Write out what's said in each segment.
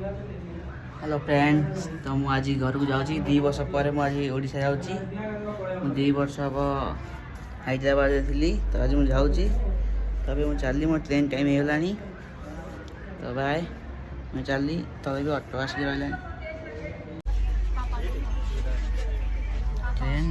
Hello friends, तो मुझे आज घर को जाऊँगी 2 वर्ष पर मुझे ओडिशा जाऊँगी। 2 वर्ष हम हैदराबाद थी, तो आज मुझे जाऊँगी। तभी मुझे चली मो ट्रेन टाइम होगा, तो बाय मैं चली। तभी ऑटो आसिक रहा ट्रेन।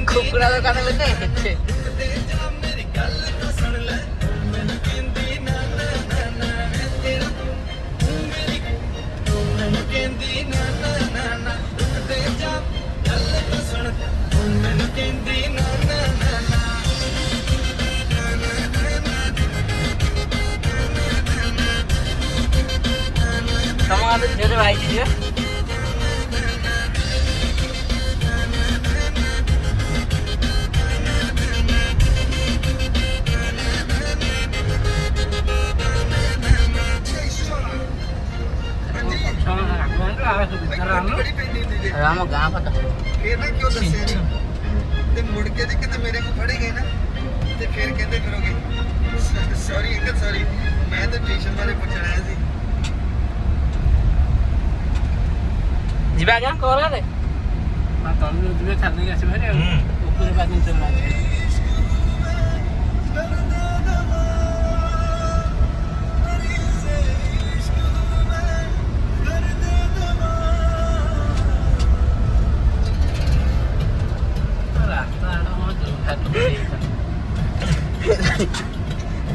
कुकुड़ा दुकान में झोले भाई जी राम गाँव पता क्यों दसे मुड़ के देखे तो मेरे को फड़ेंगे ना, तो फिर कहते फिरोगे सॉरी अंकल सॉरी, मैं तो स्टेशन वाले पूछ रहा थी जीवा क्या कर रहा है ना तल में तुम्हें छाड़ने के ऐसे भरे ऊपर बाद में चलना है।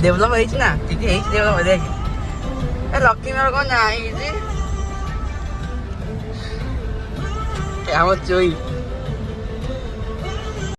डेभलप होना ठीक है डेभलप देख लक्ष्मी मेरे कौन ना चोई